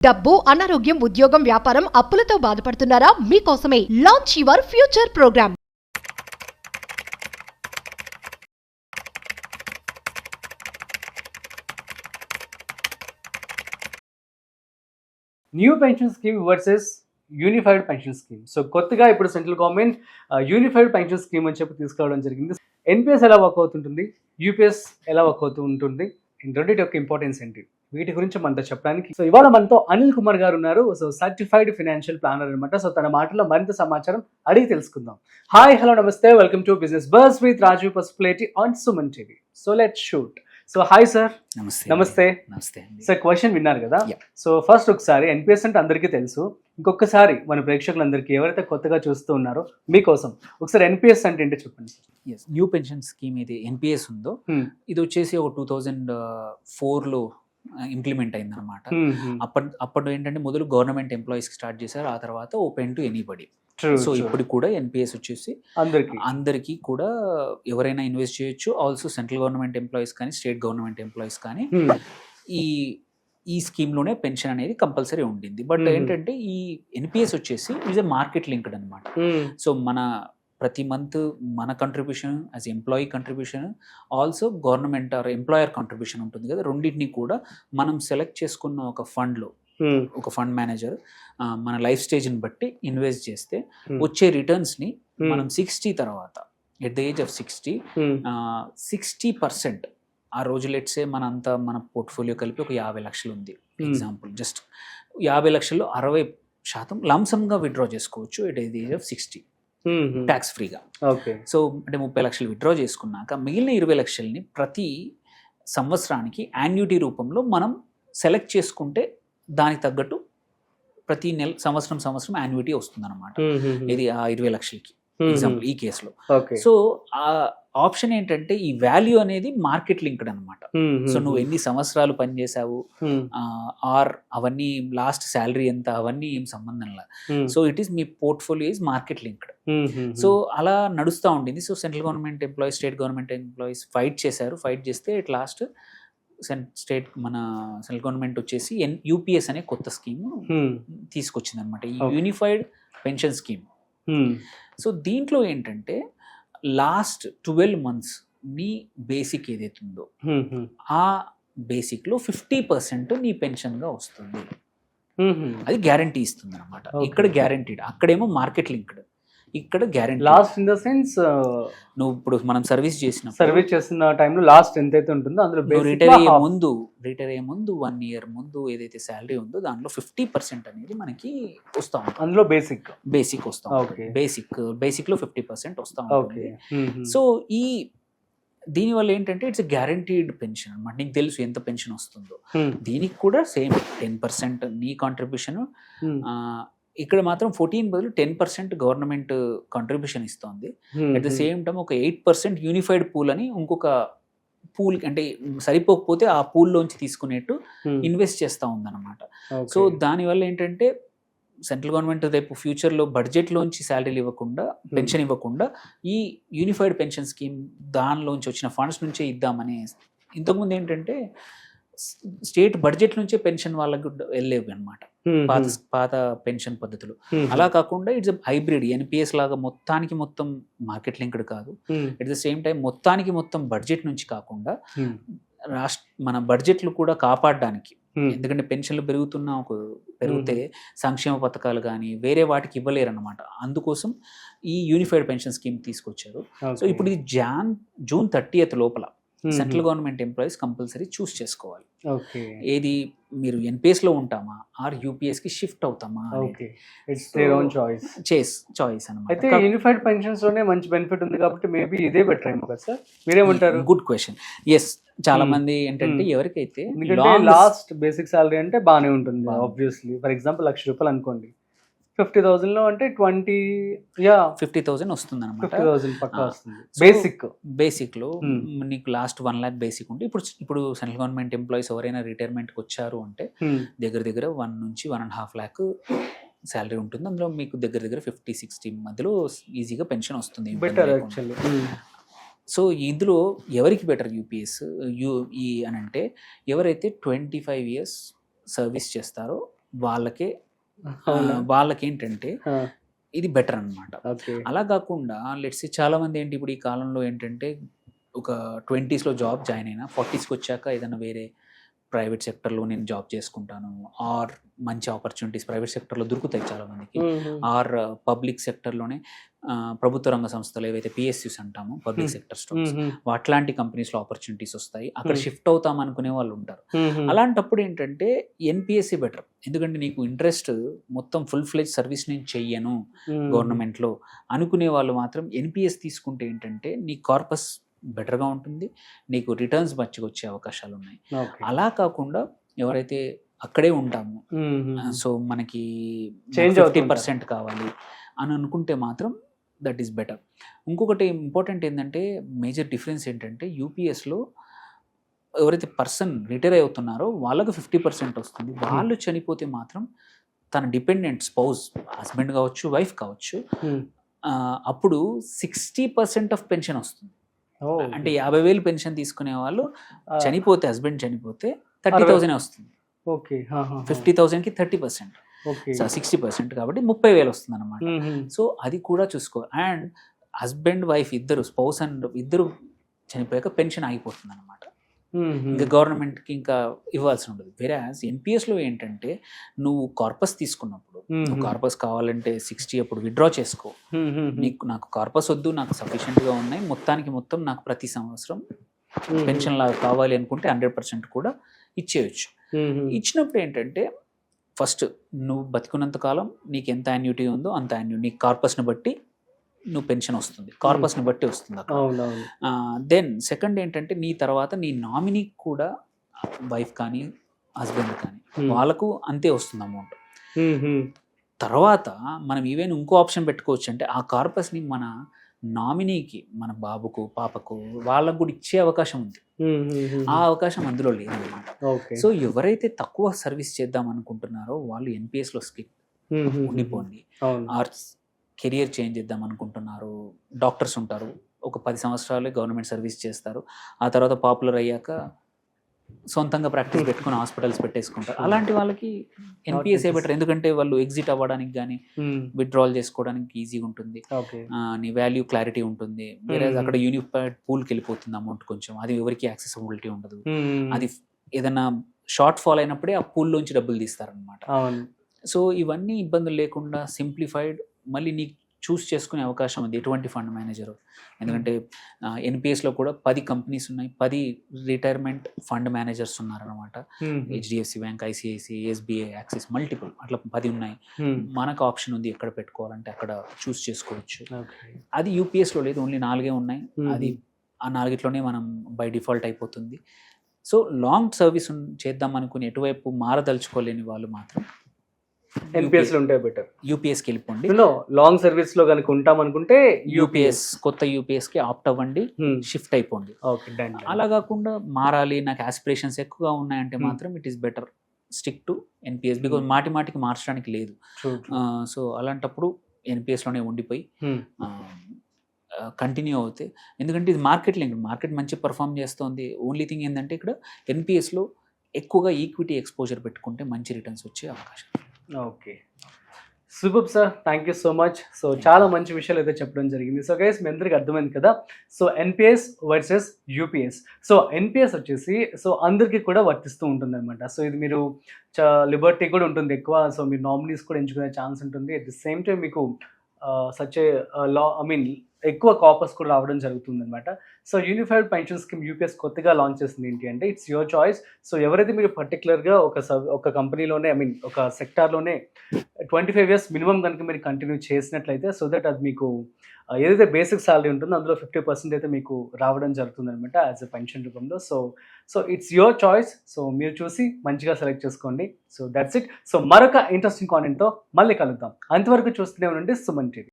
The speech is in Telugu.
డబ్బు, అనారోగ్యం, ఉద్యోగం, వ్యాపారం, అప్పులతో బాధపడుతున్నారా? మీకోసమే launch your future programme. New pension scheme versus unified pension scheme. So కొత్తగా ఇప్పుడు central government unified pension scheme అని చెప్పి తీసుకురావడం జరిగింది. ఎన్పిఎస్ ఎలా వర్క్ అవుతుంటుంది, యూపీఎస్ ఎలా వర్క్ అవుతూ ఉంటుంది, రెండింటి యొక్క ఇంపార్టెన్స్ ఏంటి, వీటి గురించి మనతో చెప్పడానికి సో ఇవాళ మనతో అనిల్ కుమార్ గారు ఉన్నారు. సో సర్టిఫైడ్ ఫైనాన్షియల్ ప్లానర్ అనమాట. సో తన మాటల్లో మరింత సమాచారం అడిగి తెలుసుకుందాం. Hi, hello, namaste, welcome to business bus with Rajeev Pasupuleti on Suman TV. So let's shoot. So hi sir. Namaste. Sir question విన్నారు కదా. సో ఫస్ట్ ఒకసారి ఎన్పిఎస్ అంటే అందరికీ తెలుసు, ఇంకొకసారి మన ప్రేక్షకులందరికీ ఎవరైతే కొత్తగా చూస్తూ ఉన్నారో మీకోసం ఒకసారి ఎన్పిఎస్ అంటే ఏంటో చెప్పండి సార్. న్యూ పెన్షన్ స్కీమ్ ఇది ఎన్పిఎస్ ఉందో ఇది వచ్చేసి ఒక 2004లో ఇంప్లిమెంట్ అయింది అనమాట. అప్పుడు ఏంటంటే మొదలు గవర్నమెంట్ ఎంప్లాయీస్కి స్టార్ట్ చేశారు, ఆ తర్వాత ఓపెన్ టు ఎనీబడి. సో ఇప్పుడు కూడా ఎన్పిఎస్ వచ్చేసి అందరికీ కూడా ఎవరైనా ఇన్వెస్ట్ చేయొచ్చు. ఆల్సో సెంట్రల్ గవర్నమెంట్ ఎంప్లాయీస్ కానీ స్టేట్ గవర్నమెంట్ ఎంప్లాయీస్ కానీ ఈ స్కీమ్లోనే పెన్షన్ అనేది కంపల్సరీ ఉండింది. బట్ ఏంటంటే ఈ ఎన్పిఎస్ వచ్చేసి ఈజ్ ఎ మార్కెట్ లింక్డ్ అనమాట. సో మన ప్రతి మంత్ మన contribution as employee contribution, also government are employer contribution ఉంటుంది కదా, రెండింటిని కూడా మనం సెలెక్ట్ చేసుకున్న ఒక ఫండ్లో ఒక ఫండ్ మేనేజర్ మన లైఫ్ స్టేజ్ని బట్టి ఇన్వెస్ట్ చేస్తే వచ్చే రిటర్న్స్ని మనం 60 తర్వాత ఎట్ ద ఏజ్ ఆఫ్ 60% ఆ రోజు లెట్సే మన పోర్ట్ఫోలియో కలిపి ఒక 50 లక్షలు ఉంది ఎగ్జాంపుల్, జస్ట్ 50 లక్షల్లో 60% లంసమ్గా విత్డ్రా చేసుకోవచ్చు at the age of 60 tax ఫ్రీగా. సో అంటే 30 లక్షలు విత్డ్రా చేసుకున్నాక మిగిలిన 20 లక్షల్ని ప్రతి సంవత్సరానికి యాన్యుటీ రూపంలో మనం సెలెక్ట్ చేసుకుంటే దానికి తగ్గట్టు ప్రతి నెల సంవత్సరం యాన్యుటీ వస్తుంది అనమాట. ఇది ఆ 20 లక్షలకి ఎగ్జాంపుల్ ఈ కేసులో. సో ఆ ఆప్షన్ ఏంటంటే ఈ వాల్యూ అనేది మార్కెట్ లింక్డ్ అనమాట. సో నువ్వు ఎన్ని సంవత్సరాలు పనిచేసావు, ఆర్ అవన్నీ లాస్ట్ శాలరీ ఎంత, అవన్నీ ఏం సంబంధం లేదు. So it is me portfolio is market linked. So అలా నడుస్తూ ఉండింది. So central government employees, state government employees fight చేస్తే ఇట్ లాస్ట్ మన సెంట్రల్ గవర్నమెంట్ వచ్చేసి యూపీఎస్ అనే కొత్త స్కీమ్ తీసుకొచ్చింది అనమాట, ఈ యూనిఫైడ్ పెన్షన్ స్కీమ్. సో దీంట్లో ఏంటంటే లాస్ట్ 12 months నీ బేసిక్ ఏదైతుందో ఆ బేసిక్లో 50% నీ పెన్షన్గా వస్తుంది. అది గ్యారంటీ ఇస్తుంది అనమాట. ఇక్కడ గ్యారంటీడ్, అక్కడేమో మార్కెట్ లింక్డ్, ఇక్కడ guarantee. Last in the sense నువ్వు ఇప్పుడు మనం సర్వీస్ చేస్తున్న టైంలో లాస్ట్ ఎంతైతే ఉంటుందో అందులో రిటైర్ అయ్యే ముందు 1 year ముందు ఏదైతే శాలరీ ఉందో దాంట్లో 50% అనేది మనకి వస్తా ఉంటుంది. అందులో బేసిక్ వస్తాం. బేసిక్ లో 50% వస్తా ఉంటుంది. సో దీనివల్ల ఏంటంటే ఇట్స్ గ్యారంటీడ్ పెన్షన్ అనమాట. నీకు తెలుసు ఎంత పెన్షన్ వస్తుందో. దీనికి కూడా సేమ్ 10% నీ కాంట్రిబ్యూషన్. ఇక్కడ మాత్రం 14 బదులు 10% గవర్నమెంట్ కాంట్రిబ్యూషన్ ఇస్తుంది. అట్ ద సేమ్ టైం ఒక 8% యూనిఫైడ్ పూల్ అని ఇంకొక పూల్, అంటే సరిపోకపోతే ఆ పూల్లోంచి తీసుకునేట్టు ఇన్వెస్ట్ చేస్తూ ఉందన్నమాట. సో దానివల్ల ఏంటంటే సెంట్రల్ గవర్నమెంట్ రేపు ఫ్యూచర్లో బడ్జెట్లోంచి శాలరీలు ఇవ్వకుండా, పెన్షన్ ఇవ్వకుండా ఈ యూనిఫైడ్ పెన్షన్ స్కీమ్ దానిలోంచి వచ్చిన ఫండ్స్ నుంచే ఇద్దామని. ఇంతకుముందు ఏంటంటే స్టేట్ బడ్జెట్ నుంచే పెన్షన్ వాళ్ళకు వెళ్ళేవి అనమాట పాత పెన్షన్ పద్ధతులు. అలా కాకుండా ఇట్స్ హైబ్రిడ్ ఎన్పిఎస్ లాగా మొత్తం మార్కెట్ లింక్డ్ కాదు. అట్ ద సేమ్ టైం మొత్తం బడ్జెట్ నుంచి కాకుండా మన బడ్జెట్లు కూడా కాపాడడానికి, ఎందుకంటే పెన్షన్లు పెరిగితే సంక్షేమ పథకాలు కానీ వేరే వాటికి ఇవ్వలేరు అనమాట. అందుకోసం ఈ యూనిఫైడ్ పెన్షన్ స్కీమ్ తీసుకొచ్చారు. సో ఇప్పుడు ఇది జూన్ 30th లోపల సెంట్రల్ గవర్నమెంట్ ఎంప్లాయీస్ కంపల్సరీ చూస్ చేసుకోవాలి, ఏది మీరు ఎన్పిఎస్ లో ఉంటామా ఆర్ యూపీఎస్ కి షిఫ్ట్ అవుతామా. చాయిస్ అన్నమాట. అయితే యూనిఫైడ్ పెన్షన్స్ లోనే మంచి బెనిఫిట్ ఉంది కాబట్టి మేబీ ఇదే బెటర్ ఏమో కదా సార్, మీరేమంటారు? Good question. ఎస్, చాలా మంది ఏంటంటే ఎవరికైతే లాస్ట్ బేసిక్ సాలరీ అంటే బాగానే ఉంటుంది ఆబ్వియస్లీ. ఫర్ ఎగ్జాంపుల్ 1 లక్ష రూపాయలు అనుకోండి, 50,000 లో అంటే 50,000 వస్తుంది అనమాట. బేసిక్ లో నీకు లాస్ట్ 1 lakh బేసిక్ ఉంటే ఇప్పుడు సెంట్రల్ గవర్నమెంట్ ఎంప్లాయీస్ ఎవరైనా రిటైర్మెంట్కి వచ్చారు అంటే దగ్గర 1 నుంచి 1.5 lakh శాలరీ ఉంటుంది. అందులో మీకు దగ్గర 50-60 మధ్యలో ఈజీగా పెన్షన్ వస్తుంది. Better actually. సో ఇందులో ఎవరికి బెటర్ యూపీఎస్ అని అంటే ఎవరైతే 25 years సర్వీస్ చేస్తారో వాళ్ళకే అవునా? వాళ్ళకేంటంటే ఇది బెటర్ అన్నమాట. ఓకే. అలా కాకుండా లెట్స్ చాలా మంది ఏంటి ఇప్పుడు ఈ కాలంలో ఏంటంటే ఒక 20స్లో జాబ్ జాయిన్ అయినా 40స్కి వచ్చాక ఏదైనా వేరే ప్రైవేట్ సెక్టర్లో నేను జాబ్ చేసుకుంటాను, ఆర్ మంచి ఆపర్చునిటీస్ ప్రైవేట్ సెక్టర్లో దొరుకుతాయి చాలా మందికి, ఆర్ పబ్లిక్ సెక్టర్లోనే ప్రభుత్వ రంగ సంస్థలు ఏవైతే పిఎస్యూస్ అంటామో పబ్లిక్ సెక్టర్ స్టాక్స్, అట్లాంటి కంపెనీస్లో ఆపర్చునిటీస్ వస్తాయి, అక్కడ షిఫ్ట్ అవుతాం అనుకునే వాళ్ళు ఉంటారు. అలాంటప్పుడు ఏంటంటే ఎన్పిఎస్సి బెటర్. ఎందుకంటే నీకు ఇంట్రెస్ట్ మొత్తం ఫుల్ ఫ్లెజ్ సర్వీస్ నేను చెయ్యను గవర్నమెంట్లో అనుకునే వాళ్ళు మాత్రం ఎన్పిఎస్ తీసుకుంటే ఏంటంటే నీ కార్పస్ బెటర్గా ఉంటుంది, నీకు రిటర్న్స్ మంచిగా వచ్చే అవకాశాలు ఉన్నాయి. అలా కాకుండా ఎవరైతే అక్కడే ఉంటామో సో మనకి Change 50% కావాలి అని అనుకుంటే మాత్రం దట్ ఈస్ బెటర్. ఇంకొకటి ఇంపార్టెంట్ ఏంటంటే మేజర్ డిఫరెన్స్ ఏంటంటే యూపీఎస్లో ఎవరైతే పర్సన్ రిటైర్ అవుతున్నారో వాళ్ళకు 50% వస్తుంది. వాళ్ళు చనిపోతే మాత్రం తన డిపెండెంట్ స్పౌస్, హస్బెండ్ కావచ్చు, వైఫ్ కావచ్చు, అప్పుడు 60% ఆఫ్ పెన్షన్ వస్తుంది. అంటే 50,000 పెన్షన్ తీసుకునే వాళ్ళు చనిపోతే, హస్బెండ్ చనిపోతే 30,000 వస్తుంది. ఓకే. 50,000కి 30%, 60% కాబట్టి 30,000 వస్తుంది అనమాట. సో అది కూడా చూసుకో. అండ్ హస్బెండ్ వైఫ్ ఇద్దరు, స్పౌస్ అండ్ ఇద్దరు చనిపోయాక పెన్షన్ ఆగిపోతుంది అనమాట. ఇంకా గవర్నమెంట్కి ఇంకా ఇవ్వాల్సి ఉండదు. వేరాజ్ ఎన్పిఎస్లో ఏంటంటే నువ్వు కార్పస్ తీసుకున్నప్పుడు నువ్వు కార్పస్ కావాలంటే 60 అప్పుడు విత్డ్రా చేసుకో. నాకు కార్పస్ వద్దు, నాకు సఫిషియెంట్గా ఉన్నాయి, మొత్తానికి మొత్తం నాకు ప్రతి సంవత్సరం పెన్షన్ లాగా కావాలి అనుకుంటే 100% కూడా ఇచ్చేయచ్చు. ఇచ్చినప్పుడు ఏంటంటే ఫస్ట్ నువ్వు బతికున్నంత కాలం నీకు ఎంత యాన్యుటీ ఉందో అంత యాన్యుటీ నీకు కార్పస్ని బట్టి నువ్వు పెన్షన్ వస్తుంది, కార్పస్ని బట్టి వస్తుంది అక్కడ. దెన్ సెకండ్ ఏంటంటే నీ తర్వాత నీ నామినీ కూడా వైఫ్ కానీ హస్బెండ్ కానీ వాళ్ళకు అంతే వస్తుంది అమౌంట్. తర్వాత మనం ఈవెన్ ఇంకో ఆప్షన్ పెట్టుకోవచ్చు, అంటే ఆ కార్పస్ని మన నామినీకి, మన బాబుకు, పాపకు, వాళ్ళకు కూడా ఇచ్చే అవకాశం ఉంది. ఆ అవకాశం అందులో లేదన్నమాట. సో ఎవరైతే తక్కువ సర్వీస్ చేద్దాం అనుకుంటున్నారో వాళ్ళు ఎన్పిఎస్లో స్కిప్ ఉండిపోండి. ఆర్ కెరియర్ చేంజ్ చేద్దాం అనుకుంటున్నారు, డాక్టర్స్ ఉంటారు, ఒక 10 సంవత్సరాలు గవర్నమెంట్ సర్వీస్ చేస్తారు, ఆ తర్వాత పాపులర్ అయ్యాక సొంతంగా ప్రాక్టీస్ పెట్టుకుని హాస్పిటల్స్ పెట్టేసుకుంటారు. అలాంటి వాళ్ళకి ఎన్పిఎస్ బెటర్. ఎందుకంటే వాళ్ళు ఎగ్జిట్ అవ్వడానికి కానీ విత్డ్రాల్ చేసుకోవడానికి ఈజీగా ఉంటుంది, నీ వాల్యూ క్లారిటీ ఉంటుంది. వేరే అక్కడ యూనిఫైడ్ పూల్కి వెళ్ళిపోతుంది అమౌంట్ కొంచెం, అది ఎవరికి యాక్సెసిబిలిటీ ఉండదు. అది ఏదైనా షార్ట్ ఫాల్ అయినప్పుడే ఆ పూల్లోంచి డబ్బులు తీస్తారనమాట. సో ఇవన్నీ ఇబ్బందులు లేకుండా సింప్లిఫైడ్, మళ్ళీ నీకు చూస్ చేసుకునే అవకాశం ఉంది ఎటువంటి ఫండ్ మేనేజరు. ఎందుకంటే ఎన్పిఎస్లో కూడా 10 కంపెనీస్ ఉన్నాయి, 10 రిటైర్మెంట్ ఫండ్ మేనేజర్స్ ఉన్నారనమాట. HDFC bank, ICICI, SBI, axis, multiple అట్లా 10 ఉన్నాయి. మనకు ఆప్షన్ ఉంది ఎక్కడ పెట్టుకోవాలంటే అక్కడ చూస్ చేసుకోవచ్చు. అది యూపీఎస్లో లేదు, ఓన్లీ 4 ఉన్నాయి. అది ఆ 4 మనం బై డిఫాల్ట్ అయిపోతుంది. సో లాంగ్ సర్వీస్ చేద్దాం అనుకుని ఎటువైపు మారదలుచుకోలేని వాళ్ళు మాత్రం ఎన్పిఎస్ లో ఉంటే బెటర్. యూపీఎస్కి వెళ్ళిపోండి. లాంగ్ సర్వీస్ లో కనుక ఉంటాం అనుకుంటే యూపీఎస్, కొత్త యూపీఎస్కి ఆప్ట్ అవ్వండి, షిఫ్ట్ అయిపోండి. అలా కాకుండా మారాలి, నాకు ఆస్పిరేషన్స్ ఎక్కువగా ఉన్నాయంటే మాత్రం it is better stick to NPS, because మాటికి మార్చడానికి లేదు. సో అలాంటప్పుడు ఎన్పిఎస్లోనే ఉండిపోయి కంటిన్యూ అవుతే, ఎందుకంటే ఇది మార్కెట్ మంచి పర్ఫామ్ చేస్తుంది. ఓన్లీ థింగ్ ఏంటంటే ఇక్కడ ఎన్పిఎస్లో ఎక్కువగా ఈక్విటీ ఎక్స్పోజర్ పెట్టుకుంటే మంచి రిటర్న్స్ వచ్చే అవకాశం. Okay, super sir, thank you so much. So చాలా మంచి విషయాలు అయితే చెప్పడం జరిగింది. సో గైస్ మీ అందరికి అర్థమైంది కదా. So NPS versus UPS. So NPS వచ్చేసి సో అందరికీ కూడా వర్తిస్తూ ఉంటుంది అనమాట. సో ఇది మీరు లిబర్టీ కూడా ఉంటుంది ఎక్కువ. సో మీరు నామినీస్ కూడా ఎంచుకునే ఛాన్స్ ఉంటుంది. అట్ ది సేమ్ టైం మీకు సచ్ ఏ లా ఎక్కువ కాపర్స్ కూడా రావడం జరుగుతుంది అనమాట. So unified pension scheme UPS కొత్తగా లాంచ్ చేసింది ఏంటి అంటే ఇట్స్ యువర్ చాయిస్. సో ఎవరైతే మీరు పర్టికులర్గా ఒక కంపెనీలోనే ఒక సెక్టార్లోనే 25 years మినిమం కనుక మీరు కంటిన్యూ చేసినట్లయితే, సో దట్ అది మీకు ఏదైతే బేసిక్ సాలరీ ఉంటుందో అందులో 50% అయితే మీకు రావడం జరుగుతుంది అనమాట యాజ్ ఎ పెన్షన్ రూపంలో. So it's your choice. So మీరు చూసి మంచిగా సెలెక్ట్ చేసుకోండి. So that's it. సో మరొక ఇంట్రెస్టింగ్ కాంటెంట్తో మళ్ళీ కలుద్దాం. అంతవరకు చూస్తూనే ఉండండి సుమన్ టీవీ.